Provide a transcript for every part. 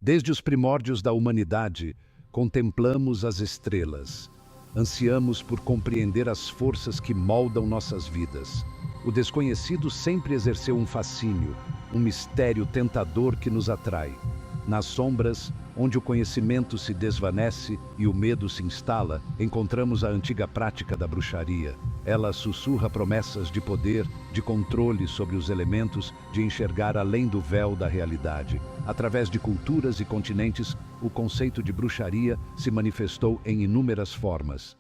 Desde os primórdios da humanidade, contemplamos as estrelas. Ansiamos por compreender as forças que moldam nossas vidas. O desconhecido sempre exerceu um fascínio, um mistério tentador que nos atrai. Nas sombras, onde o conhecimento se desvanece e o medo se instala, encontramos a antiga prática da bruxaria. Ela sussurra promessas de poder, de controle sobre os elementos, de enxergar além do véu da realidade. Através de culturas e continentes, o conceito de bruxaria se manifestou em inúmeras formas.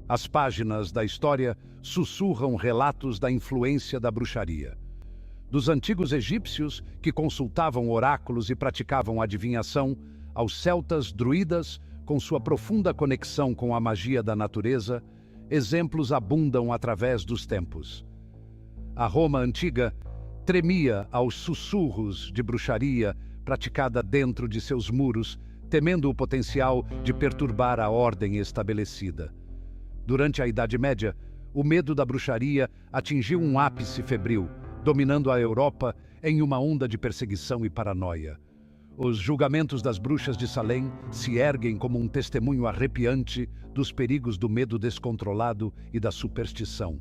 As páginas da história sussurram relatos da influência da bruxaria. Dos antigos egípcios, que consultavam oráculos e praticavam adivinhação, aos celtas druidas, com sua profunda conexão com a magia da natureza, exemplos abundam através dos tempos. A Roma antiga tremia aos sussurros de bruxaria praticada dentro de seus muros, temendo o potencial de perturbar a ordem estabelecida. Durante a Idade Média, o medo da bruxaria atingiu um ápice febril, dominando a Europa em uma onda de perseguição e paranoia. Os julgamentos das bruxas de Salem se erguem como um testemunho arrepiante dos perigos do medo descontrolado e da superstição.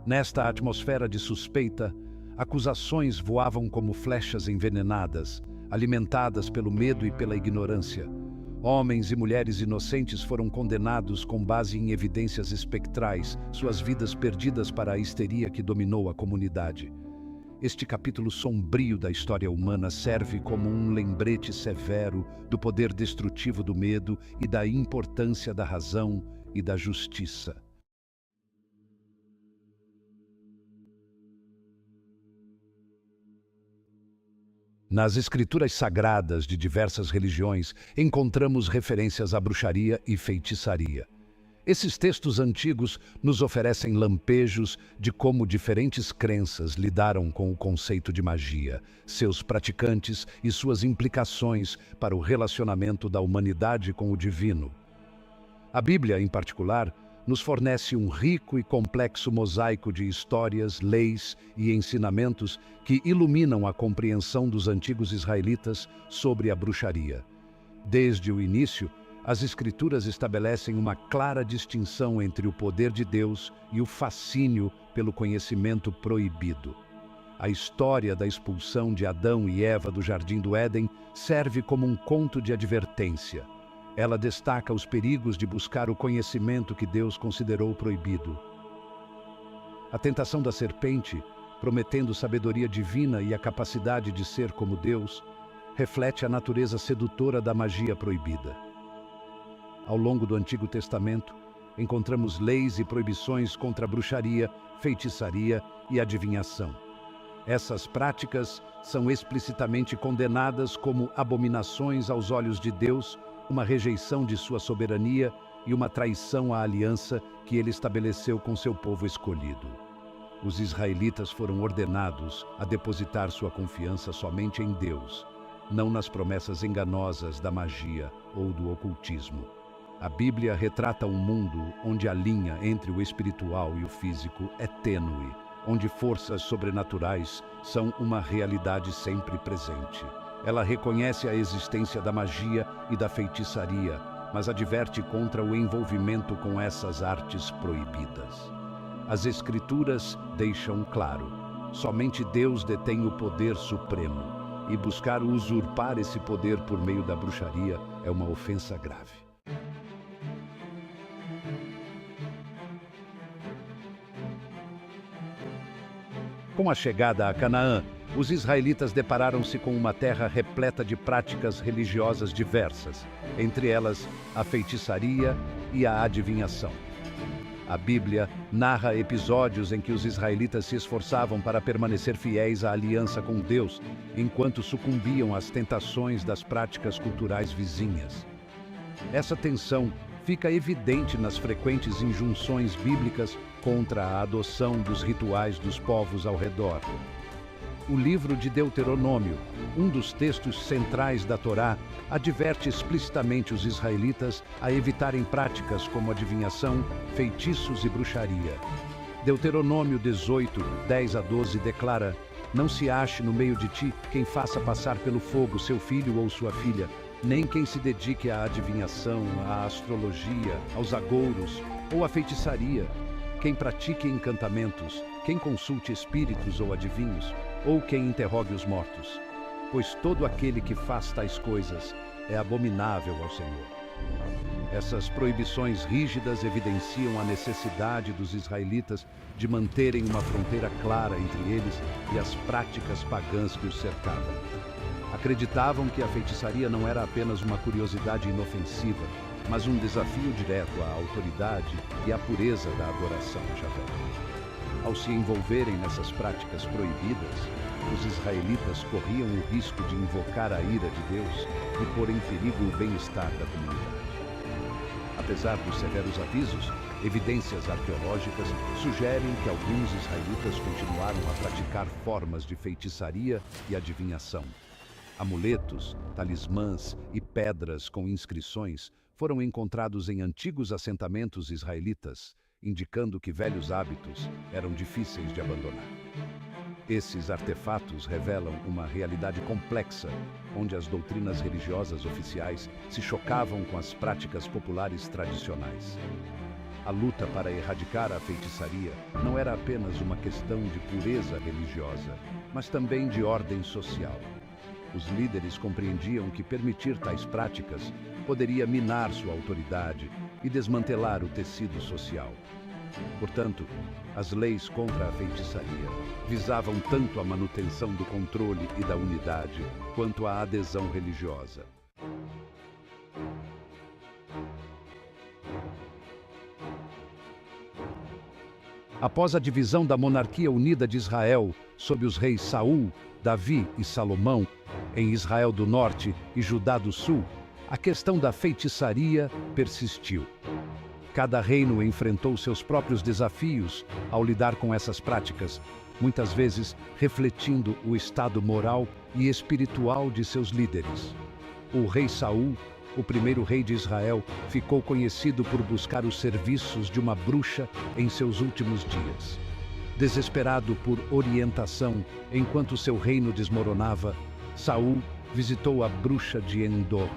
Nesta atmosfera de suspeita, acusações voavam como flechas envenenadas, alimentadas pelo medo e pela ignorância. Homens e mulheres inocentes foram condenados com base em evidências espectrais, suas vidas perdidas para a histeria que dominou a comunidade. Este capítulo sombrio da história humana serve como um lembrete severo do poder destrutivo do medo e da importância da razão e da justiça. Nas escrituras sagradas de diversas religiões, encontramos referências à bruxaria e feitiçaria. Esses textos antigos nos oferecem lampejos de como diferentes crenças lidaram com o conceito de magia, seus praticantes e suas implicações para o relacionamento da humanidade com o divino. A Bíblia, em particular, nos fornece um rico e complexo mosaico de histórias, leis e ensinamentos que iluminam a compreensão dos antigos israelitas sobre a bruxaria. Desde o início, as Escrituras estabelecem uma clara distinção entre o poder de Deus e o fascínio pelo conhecimento proibido. A história da expulsão de Adão e Eva do Jardim do Éden serve como um conto de advertência. Ela destaca os perigos de buscar o conhecimento que Deus considerou proibido. A tentação da serpente, prometendo sabedoria divina e a capacidade de ser como Deus, reflete a natureza sedutora da magia proibida. Ao longo do Antigo Testamento, encontramos leis e proibições contra a bruxaria, feitiçaria e adivinhação. Essas práticas são explicitamente condenadas como abominações aos olhos de Deus, uma rejeição de sua soberania e uma traição à aliança que ele estabeleceu com seu povo escolhido. Os israelitas foram ordenados a depositar sua confiança somente em Deus, não nas promessas enganosas da magia ou do ocultismo. A Bíblia retrata um mundo onde a linha entre o espiritual e o físico é tênue, onde forças sobrenaturais são uma realidade sempre presente. Ela reconhece a existência da magia e da feitiçaria, mas adverte contra o envolvimento com essas artes proibidas. As Escrituras deixam claro: somente Deus detém o poder supremo, e buscar usurpar esse poder por meio da bruxaria é uma ofensa grave. Com a chegada a Canaã, os israelitas depararam-se com uma terra repleta de práticas religiosas diversas, entre elas a feitiçaria e a adivinhação. A Bíblia narra episódios em que os israelitas se esforçavam para permanecer fiéis à aliança com Deus, enquanto sucumbiam às tentações das práticas culturais vizinhas. Essa tensão fica evidente nas frequentes injunções bíblicas contra a adoção dos rituais dos povos ao redor. O livro de Deuteronômio, um dos textos centrais da Torá, adverte explicitamente os israelitas a evitarem práticas como adivinhação, feitiços e bruxaria. Deuteronômio 18, 10 a 12 declara: não se ache no meio de ti quem faça passar pelo fogo seu filho ou sua filha, nem quem se dedique à adivinhação, à astrologia, aos agouros ou à feitiçaria, quem pratique encantamentos, quem consulte espíritos ou adivinhos, ou quem interrogue os mortos. Pois todo aquele que faz tais coisas é abominável ao Senhor. Essas proibições rígidas evidenciam a necessidade dos israelitas de manterem uma fronteira clara entre eles e as práticas pagãs que os cercavam. Acreditavam que a feitiçaria não era apenas uma curiosidade inofensiva, mas um desafio direto à autoridade e à pureza da adoração a Javé. Ao se envolverem nessas práticas proibidas, os israelitas corriam o risco de invocar a ira de Deus e pôr em perigo o bem-estar da comunidade. Apesar dos severos avisos, evidências arqueológicas sugerem que alguns israelitas continuaram a praticar formas de feitiçaria e adivinhação. Amuletos, talismãs e pedras com inscrições foram encontrados em antigos assentamentos israelitas, indicando que velhos hábitos eram difíceis de abandonar. Esses artefatos revelam uma realidade complexa, onde as doutrinas religiosas oficiais se chocavam com as práticas populares tradicionais. A luta para erradicar a feitiçaria não era apenas uma questão de pureza religiosa, mas também de ordem social. Os líderes compreendiam que permitir tais práticas poderia minar sua autoridade e desmantelar o tecido social. Portanto, as leis contra a feitiçaria visavam tanto a manutenção do controle e da unidade, quanto a adesão religiosa. Após a divisão da monarquia unida de Israel, sob os reis Saul, Davi e Salomão, em Israel do Norte e Judá do Sul, a questão da feitiçaria persistiu. Cada reino enfrentou seus próprios desafios ao lidar com essas práticas, muitas vezes refletindo o estado moral e espiritual de seus líderes. O rei Saul, o primeiro rei de Israel, ficou conhecido por buscar os serviços de uma bruxa em seus últimos dias. Desesperado por orientação enquanto seu reino desmoronava, Saul visitou a bruxa de Endor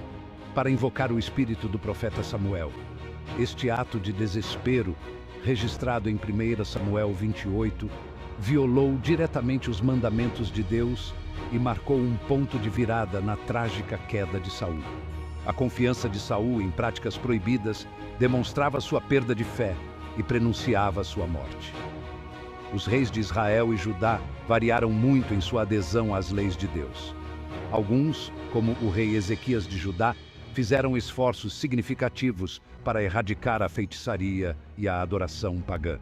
para invocar o espírito do profeta Samuel. Este ato de desespero, registrado em 1 Samuel 28, violou diretamente os mandamentos de Deus e marcou um ponto de virada na trágica queda de Saul. A confiança de Saul em práticas proibidas demonstrava sua perda de fé e prenunciava sua morte. Os reis de Israel e Judá variaram muito em sua adesão às leis de Deus. Alguns, como o rei Ezequias de Judá, fizeram esforços significativos para erradicar a feitiçaria e a adoração pagã.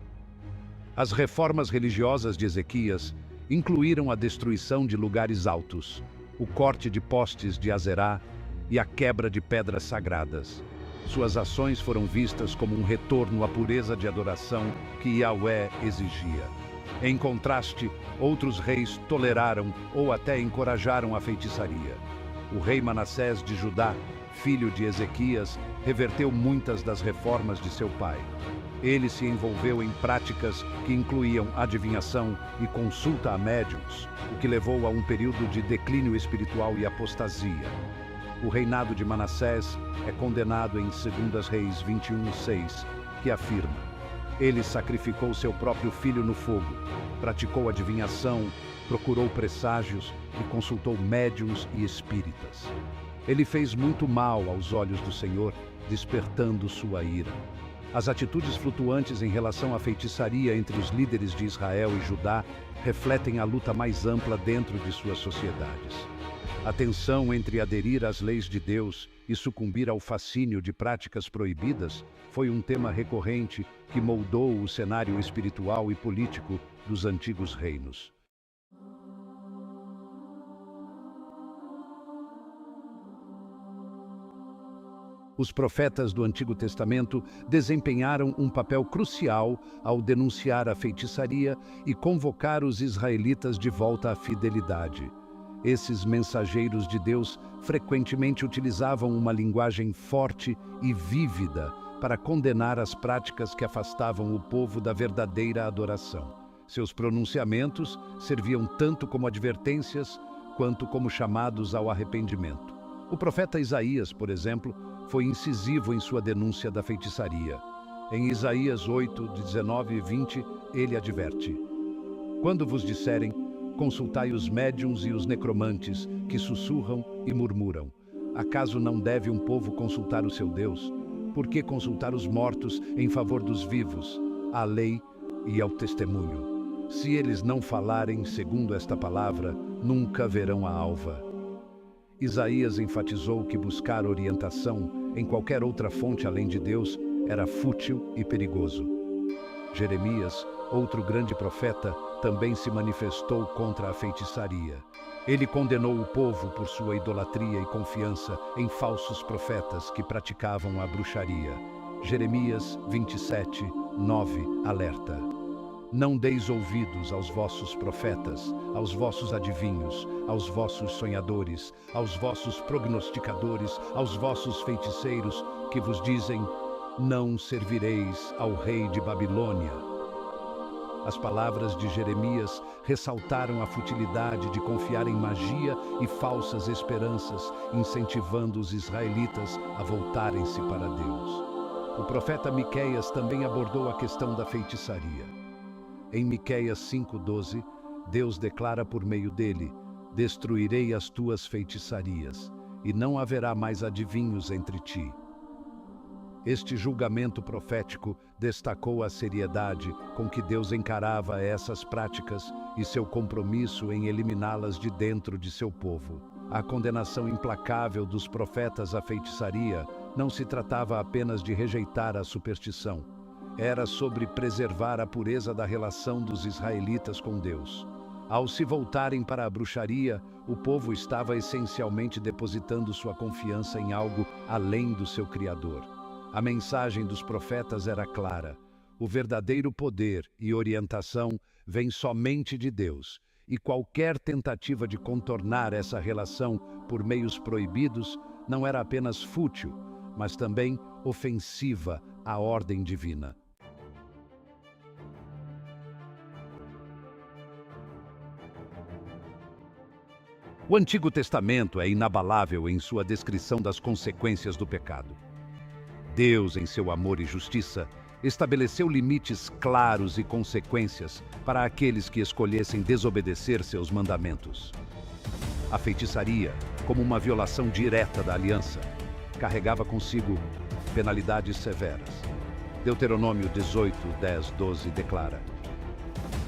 As reformas religiosas de Ezequias incluíram a destruição de lugares altos, o corte de postes de Azerá e a quebra de pedras sagradas. Suas ações foram vistas como um retorno à pureza de adoração que Yahvé exigia. Em contraste, outros reis toleraram ou até encorajaram a feitiçaria. O rei Manassés de Judá, filho de Ezequias, reverteu muitas das reformas de seu pai. Ele se envolveu em práticas que incluíam adivinhação e consulta a médiuns, o que levou a um período de declínio espiritual e apostasia. O reinado de Manassés é condenado em 2 Reis 21:6, que afirma: ele sacrificou seu próprio filho no fogo, praticou adivinhação, procurou presságios e consultou médiuns e espíritas. Ele fez muito mal aos olhos do Senhor, despertando sua ira. As atitudes flutuantes em relação à feitiçaria entre os líderes de Israel e Judá refletem a luta mais ampla dentro de suas sociedades. A tensão entre aderir às leis de Deus e sucumbir ao fascínio de práticas proibidas foi um tema recorrente que moldou o cenário espiritual e político dos antigos reinos. Os profetas do Antigo Testamento desempenharam um papel crucial ao denunciar a feitiçaria e convocar os israelitas de volta à fidelidade. Esses mensageiros de Deus frequentemente utilizavam uma linguagem forte e vívida para condenar as práticas que afastavam o povo da verdadeira adoração. Seus pronunciamentos serviam tanto como advertências quanto como chamados ao arrependimento. O profeta Isaías, por exemplo, foi incisivo em sua denúncia da feitiçaria. Em Isaías 8, 19 e 20, ele adverte: quando vos disserem, consultai os médiuns e os necromantes, que sussurram e murmuram. Acaso não deve um povo consultar o seu Deus? Por que consultar os mortos em favor dos vivos, à lei e ao testemunho? Se eles não falarem segundo esta palavra, nunca verão a alva. Isaías enfatizou que buscar orientação em qualquer outra fonte além de Deus era fútil e perigoso. Jeremias, outro grande profeta, também se manifestou contra a feitiçaria. Ele condenou o povo por sua idolatria e confiança em falsos profetas que praticavam a bruxaria. Jeremias 27, 9 alerta: não deis ouvidos aos vossos profetas, aos vossos adivinhos, aos vossos sonhadores, aos vossos prognosticadores, aos vossos feiticeiros, que vos dizem: não servireis ao rei de Babilônia. As palavras de Jeremias ressaltaram a futilidade de confiar em magia e falsas esperanças, incentivando os israelitas a voltarem-se para Deus. O profeta Miqueias também abordou a questão da feitiçaria. Em Miqueias 5:12, Deus declara por meio dele: destruirei as tuas feitiçarias, e não haverá mais adivinhos entre ti. Este julgamento profético destacou a seriedade com que Deus encarava essas práticas e seu compromisso em eliminá-las de dentro de seu povo. A condenação implacável dos profetas à feitiçaria não se tratava apenas de rejeitar a superstição. Era sobre preservar a pureza da relação dos israelitas com Deus. Ao se voltarem para a bruxaria, o povo estava essencialmente depositando sua confiança em algo além do seu Criador. A mensagem dos profetas era clara: o verdadeiro poder e orientação vem somente de Deus, e qualquer tentativa de contornar essa relação por meios proibidos não era apenas fútil, mas também ofensiva à ordem divina. O Antigo Testamento é inabalável em sua descrição das consequências do pecado. Deus, em seu amor e justiça, estabeleceu limites claros e consequências para aqueles que escolhessem desobedecer seus mandamentos. A feitiçaria, como uma violação direta da aliança, carregava consigo penalidades severas. Deuteronômio 18, 10, 12 declara: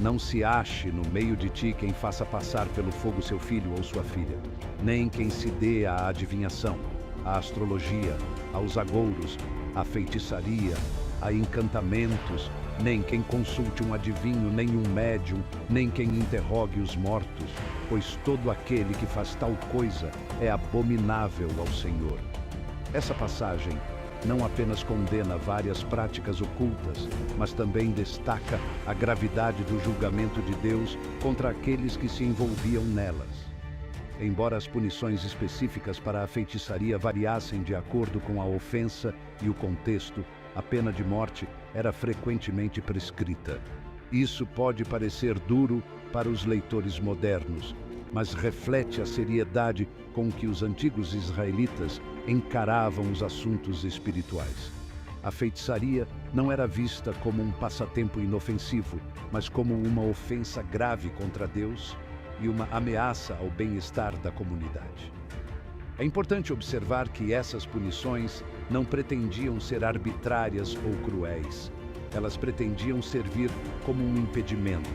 não se ache no meio de ti quem faça passar pelo fogo seu filho ou sua filha, nem quem se dê à adivinhação, à astrologia, aos agouros, à feitiçaria, a encantamentos, nem quem consulte um adivinho, nem um médium, nem quem interrogue os mortos, pois todo aquele que faz tal coisa é abominável ao Senhor. Essa passagem não apenas condena várias práticas ocultas, mas também destaca a gravidade do julgamento de Deus contra aqueles que se envolviam nelas. Embora as punições específicas para a feitiçaria variassem de acordo com a ofensa e o contexto, a pena de morte era frequentemente prescrita. Isso pode parecer duro para os leitores modernos, mas reflete a seriedade com que os antigos israelitas encaravam os assuntos espirituais. A feitiçaria não era vista como um passatempo inofensivo, mas como uma ofensa grave contra Deus e uma ameaça ao bem-estar da comunidade. É importante observar que essas punições não pretendiam ser arbitrárias ou cruéis. Elas pretendiam servir como um impedimento,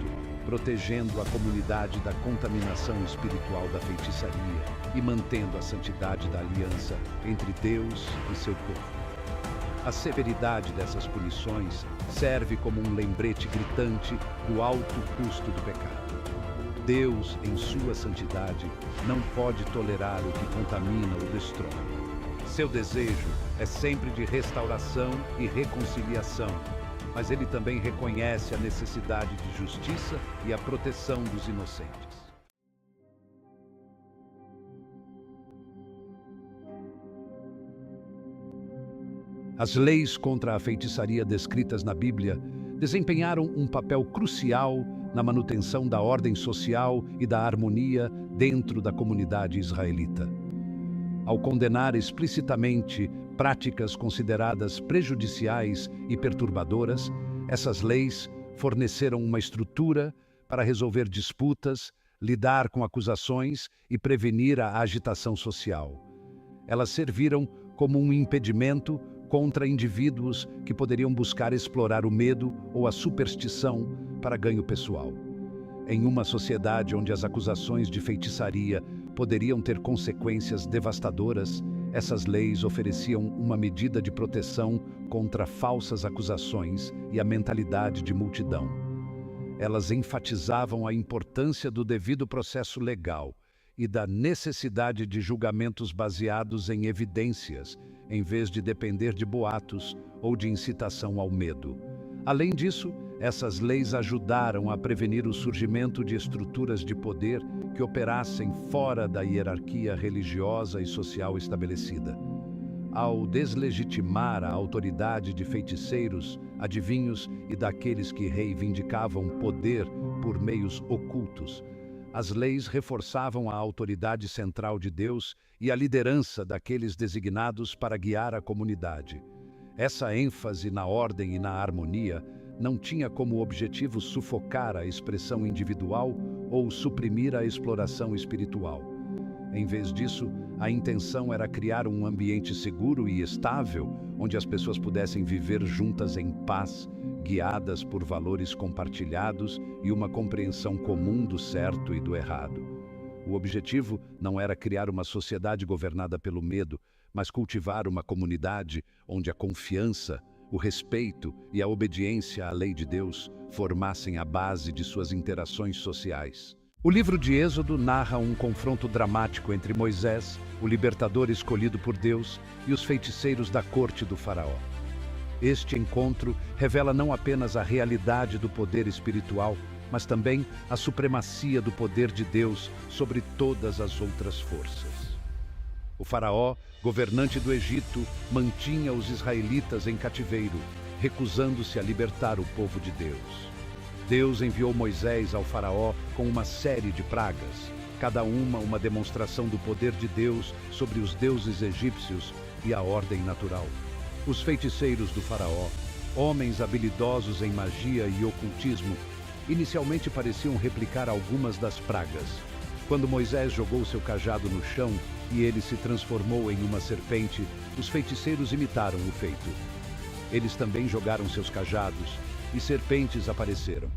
protegendo a comunidade da contaminação espiritual da feitiçaria e mantendo a santidade da aliança entre Deus e seu povo. A severidade dessas punições serve como um lembrete gritante do alto custo do pecado. Deus, em sua santidade, não pode tolerar o que contamina ou destrói. Seu desejo é sempre de restauração e reconciliação, mas ele também reconhece a necessidade de justiça e a proteção dos inocentes. As leis contra a feitiçaria descritas na Bíblia desempenharam um papel crucial na manutenção da ordem social e da harmonia dentro da comunidade israelita. Ao condenar explicitamente práticas consideradas prejudiciais e perturbadoras, essas leis forneceram uma estrutura para resolver disputas, lidar com acusações e prevenir a agitação social. Elas serviram como um impedimento contra indivíduos que poderiam buscar explorar o medo ou a superstição para ganho pessoal. Em uma sociedade onde as acusações de feitiçaria poderiam ter consequências devastadoras, essas leis ofereciam uma medida de proteção contra falsas acusações e a mentalidade de multidão. Elas enfatizavam a importância do devido processo legal e da necessidade de julgamentos baseados em evidências, em vez de depender de boatos ou de incitação ao medo. Além disso, essas leis ajudaram a prevenir o surgimento de estruturas de poder que operassem fora da hierarquia religiosa e social estabelecida. Ao deslegitimar a autoridade de feiticeiros, adivinhos e daqueles que reivindicavam poder por meios ocultos, as leis reforçavam a autoridade central de Deus e a liderança daqueles designados para guiar a comunidade. Essa ênfase na ordem e na harmonia não tinha como objetivo sufocar a expressão individual ou suprimir a exploração espiritual. Em vez disso, a intenção era criar um ambiente seguro e estável, onde as pessoas pudessem viver juntas em paz, guiadas por valores compartilhados e uma compreensão comum do certo e do errado. O objetivo não era criar uma sociedade governada pelo medo, mas cultivar uma comunidade onde a confiança, o respeito e a obediência à lei de Deus formassem a base de suas interações sociais. O livro de Êxodo narra um confronto dramático entre Moisés, o libertador escolhido por Deus, e os feiticeiros da corte do faraó. Este encontro revela não apenas a realidade do poder espiritual, mas também a supremacia do poder de Deus sobre todas as outras forças. O faraó, governante do Egito, mantinha os israelitas em cativeiro, recusando-se a libertar o povo de Deus. Deus enviou Moisés ao faraó com uma série de pragas, cada uma demonstração do poder de Deus sobre os deuses egípcios e a ordem natural. Os feiticeiros do faraó, homens habilidosos em magia e ocultismo, inicialmente pareciam replicar algumas das pragas. Quando Moisés jogou seu cajado no chão e ele se transformou em uma serpente, os feiticeiros imitaram o feito. Eles também jogaram seus cajados e serpentes apareceram.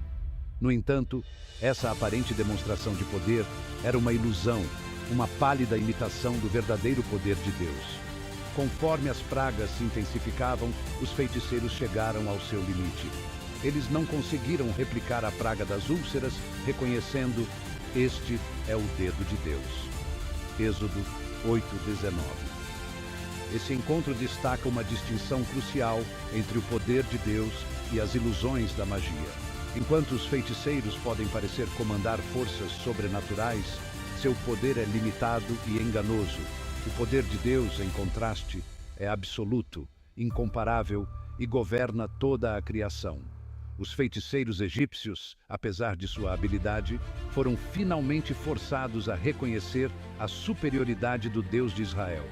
No entanto, essa aparente demonstração de poder era uma ilusão, uma pálida imitação do verdadeiro poder de Deus. Conforme as pragas se intensificavam, os feiticeiros chegaram ao seu limite. Eles não conseguiram replicar a praga das úlceras, reconhecendo: este é o dedo de Deus. Êxodo 8:19. Esse encontro destaca uma distinção crucial entre o poder de Deus e as ilusões da magia. Enquanto os feiticeiros podem parecer comandar forças sobrenaturais, seu poder é limitado e enganoso. O poder de Deus, em contraste, é absoluto, incomparável e governa toda a criação. Os feiticeiros egípcios, apesar de sua habilidade, foram finalmente forçados a reconhecer a superioridade do Deus de Israel.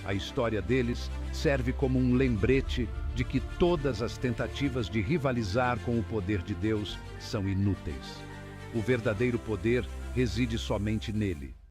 A história deles serve como um lembrete de que todas as tentativas de rivalizar com o poder de Deus são inúteis. O verdadeiro poder reside somente nele.